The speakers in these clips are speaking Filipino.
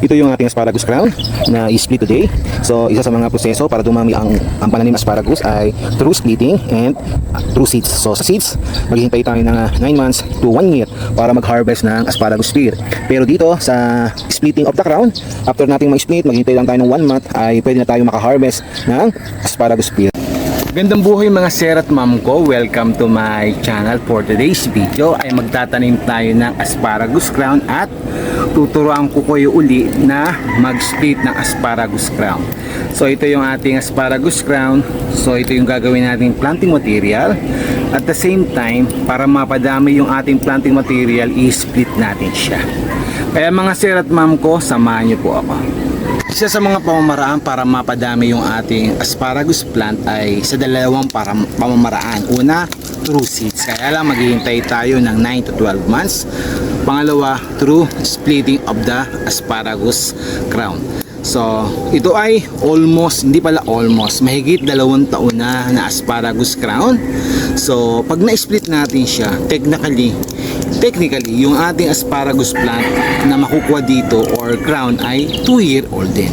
Ito yung ating asparagus crown na i-split today. So isa sa mga proseso para dumami ang pananim asparagus ay through splitting and through seeds. So sa seeds, maghihintay tayo ng 9 months to 1 year para mag-harvest ng asparagus spear. Pero dito sa splitting of the crown, after nating mag-split, maghihintay lang tayo ng 1 month ay pwede na tayo maka-harvest ng asparagus spear. Gandang buhay mga sir at ma'am ko, welcome to my channel. For today's video ay magtatanim tayo ng asparagus crown at tuturuan ko kayo uli na mag-split ng asparagus crown. So ito yung ating asparagus crown. So ito yung gagawin nating planting material. At the same time, para mapadami yung ating planting material, i-split natin siya. Kaya mga sir at ma'am ko, samahan niyo po ako. Isa sa mga pamamaraan para mapadami yung ating asparagus plant ay sa dalawang pamamaraan. Una, through seeds. Kaya lang maghihintay tayo ng 9 to 12 months. Pangalawa, through splitting of the asparagus crown. So, ito ay almost, hindi pala almost, mahigit 2 taon na asparagus crown. So, pag na-split natin siya, technically, yung ating asparagus plant na makukuha dito or crown ay 2-year-old din.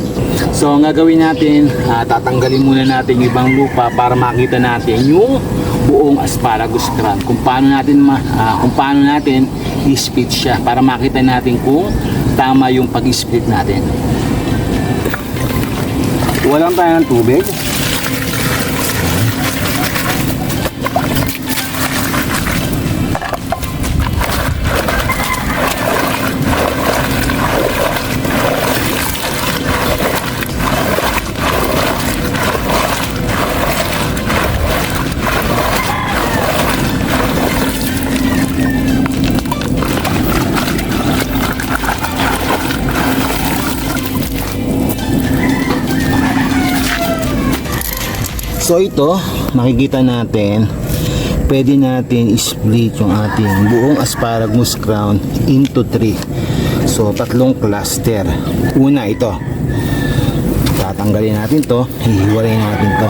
So, ang gagawin natin, tatanggalin muna natin yung ibang lupa para makita natin yung buong asparagus crown. Kung paano natin i-split siya para makita natin kung tama yung pag-split natin. Walang tayo ng tubig. So ito, makikita natin, pwede natin i-split yung ating buong asparagus crown into 3. So 3 cluster. Una ito, tatanggalin natin to, hihiwalayin natin to.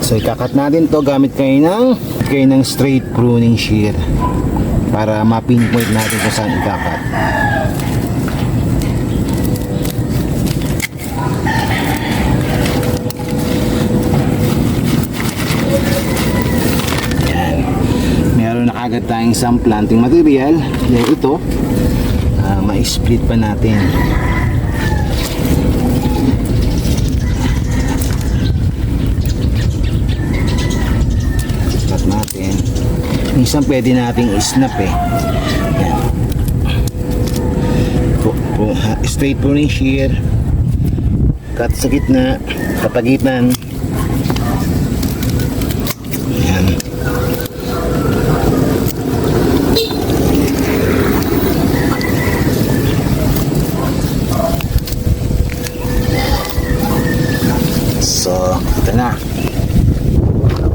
So ikakat natin to gamit kayo ng straight pruning shear para ma-pinpoint natin kung saan ikakat. Agad tayong isang planting material. Then ito ma-split pa natin. Cut natin. Minsan pwede nating i-snap eh. Yan. Straight pruning shear, cut sa gitna, kapagitan. So, ito na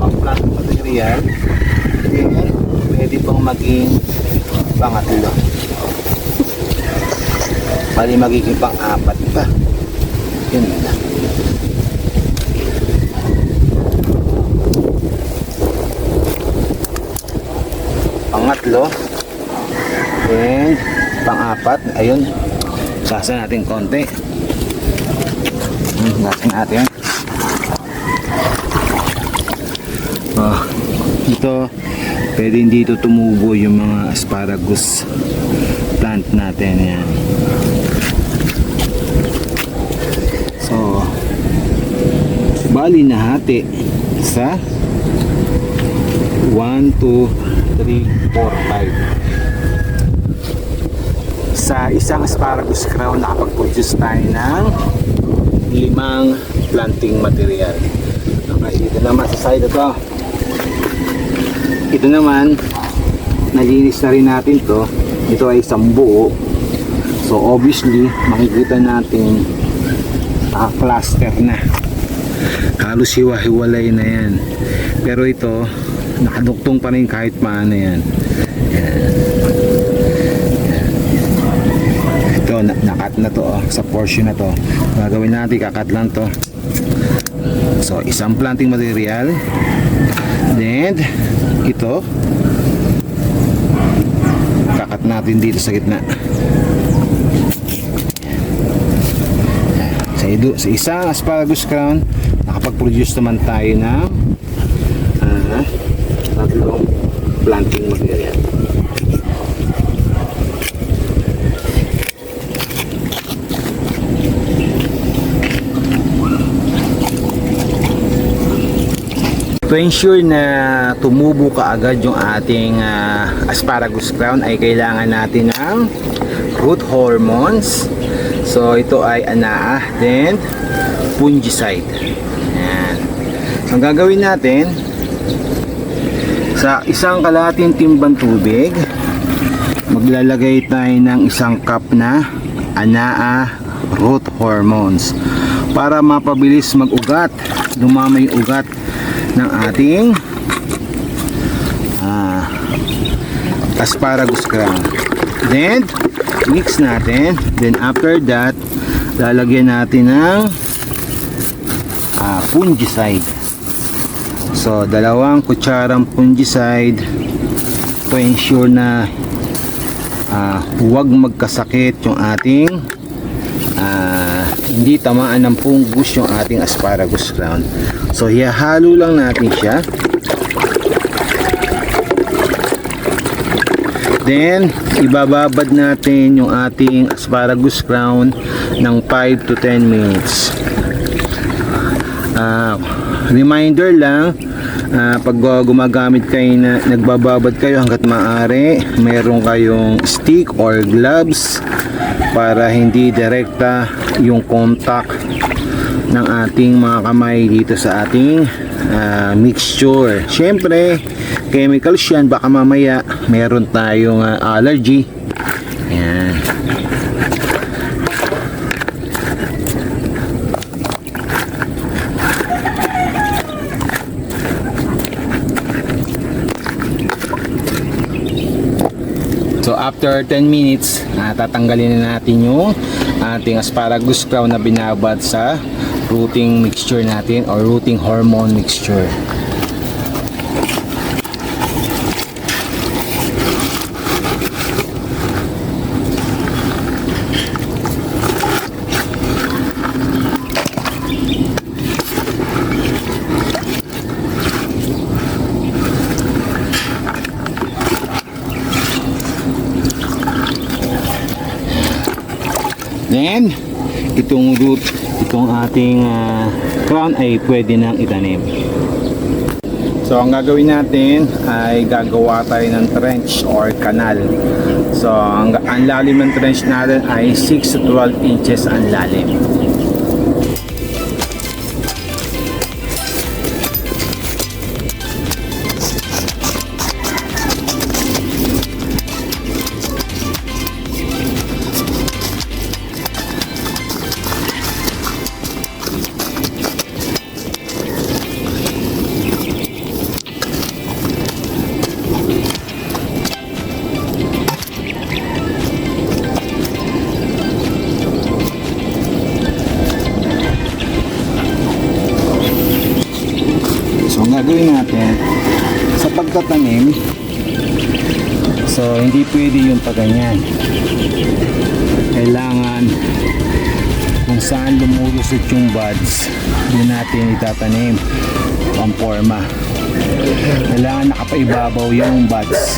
ang planting material. Then, pwede pong maging pangatlo. Bali magiging pang-apat pa. Yun na. Pangatlo. Then, pang-apat. Ayun. Sasa natin konti. Sasa natin. Ito, pwede dito tumubo yung mga asparagus plant natin. Yan. So, bali nahati sa 1, 2, 3, 4, 5. Sa isang asparagus crown, nakapag-produce tayo ng 5 planting material. Okay, dito naman sa side ito. Ito naman, nalinis na rin natin to. Ito ay isang buo. So obviously, makikita natin cluster na. Halos hiwa-hiwalay na yan. Pero ito, nakaduktong pa rin kahit paano yan. Yan. Ito, nakat na to sa portion na to. Gagawin natin, kakat lang to. So isang planting material. Then ito, kakat natin dito sa gitna. sa isang asparagus crown, nakapag-produce naman tayo ng tatlong planting material. To ensure na tumubo kaagad yung ating asparagus crown ay kailangan natin ng root hormones. So ito ay ANAA, then fungicide. Ayan. So ang gagawin natin, sa isang kalahating timbang tubig, maglalagay tayo ng isang cup na ANAA root hormones para mapabilis mag-ugat, dumami yung ugat ng ating asparagus crown. Then mix natin, then after that lalagyan natin ng fungicide. So 2 kutsarang fungicide to ensure na huwag magkasakit yung ating hindi tamaan ng fungus yung ating asparagus crown. So hihalo lang natin siya, then ibababad natin yung ating asparagus crown ng 5 to 10 minutes. Reminder lang, pag gumagamit kayo na nagbababad kayo, hanggat maaari mayroon kayong stick or gloves para hindi direkta yung contact ng ating mga kamay dito sa ating mixture. Syempre chemicals yan, baka mamaya meron tayong allergy. Ayan. So after 10 minutes, tatanggalin na natin yung ating asparagus crown na binabad sa rooting mixture natin or rooting hormone mixture. Then itong ating crown ay pwede nang itanim. So ang gagawin natin ay gagawa tayo ng trench or kanal. So ang lalim ng trench natin ay 6 to 12 inches ang lalim. Gagawin natin sa pagtatanim, so hindi pwede yung paganyan. Kailangan kung saan lumulusot yung buds, doon natin itatanim ang forma. Kailangan nakapaibabaw yung buds.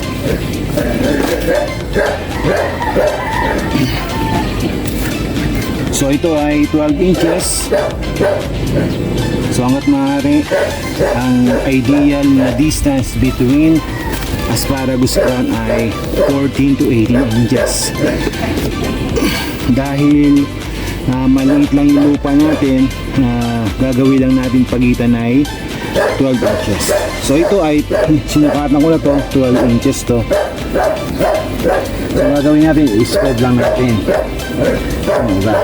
So ito ay 12 inches. So hanggat maaari, ang ideal na distance between asparagus crown ay 14 to 18 inches. Dahil maliit lang yung lupa natin, gagawin lang natin pagitan ay 12 inches. So ito ay sinukatan ko na to, 12 inches to. So gagawin natin, i-spread lang natin. Diba?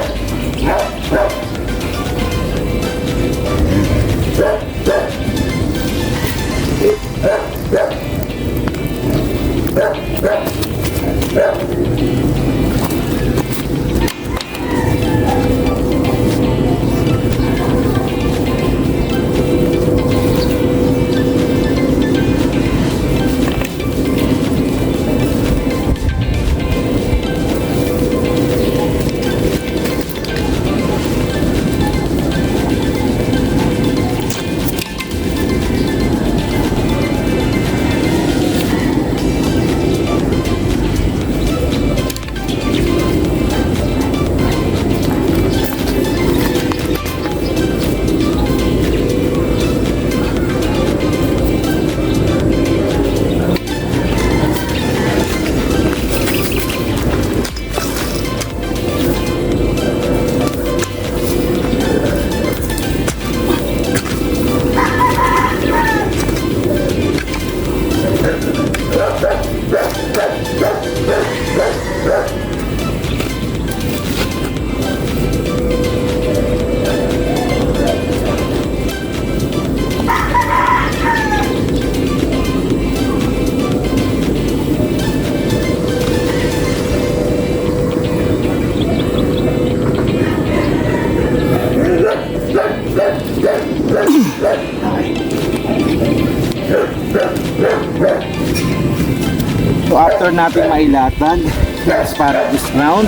natin mailatag ng asparagus ground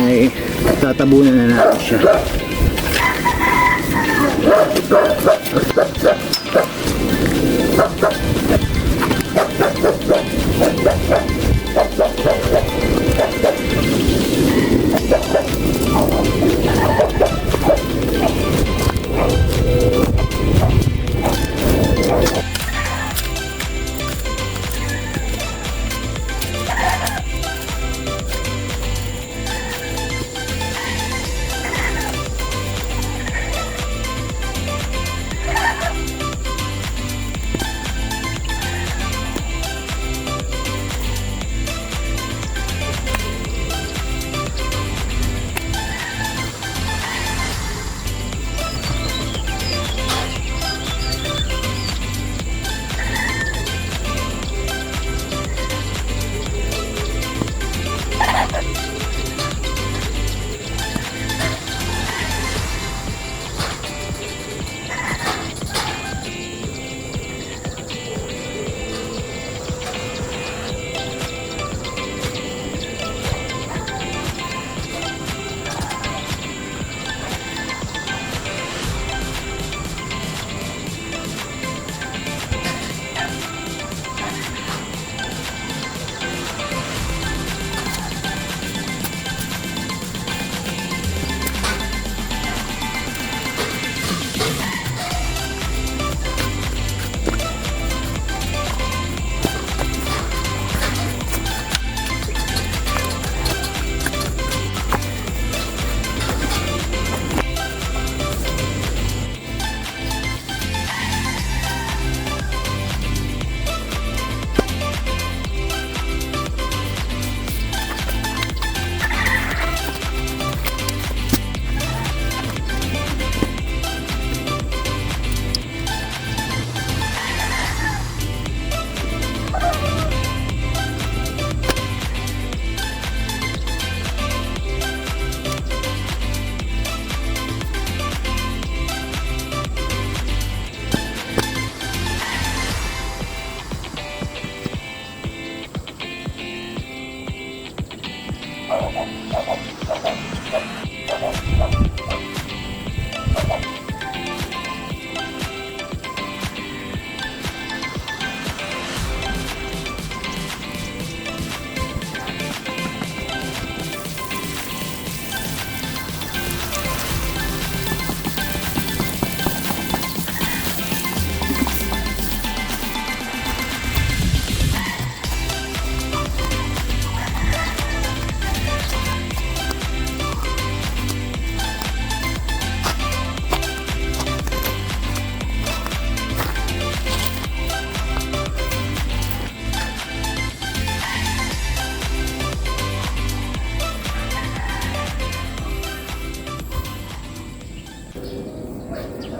ay tatabunan na natin siya.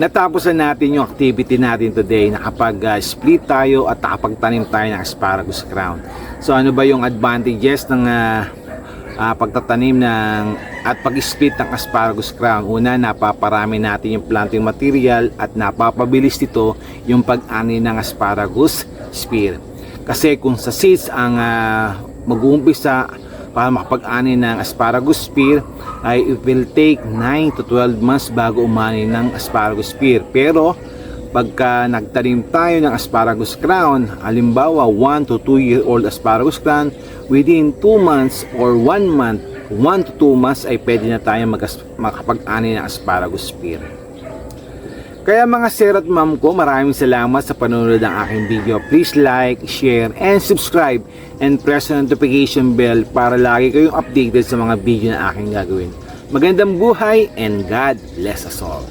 Natapos na natin yung activity natin today. Nakapag-split tayo at nakapagtanim tayo ng asparagus ground. So ano ba yung advantages ng pagtatanim at pag-split ng asparagus ground? Una, napaparami natin yung planting material at napapabilis nito yung pag-ani ng asparagus spear. Kasi kung sa seeds ang mag-uumpisa para makapag-ani ng asparagus spear, ay it will take 9 to 12 months bago umani ng asparagus spear. Pero pagka nagtanim tayo ng asparagus crown, halimbawa 1 to 2 year old asparagus crown, within 2 months or 1 month, 1 to 2 months ay pwede na tayo makapag-ani ng asparagus spear. Kaya mga sir at ma'am ko, maraming salamat sa panonood ng aking video. Please like, share, and subscribe, and press the notification bell para lagi kayong updated sa mga video na aking gagawin. Magandang buhay and God bless us all.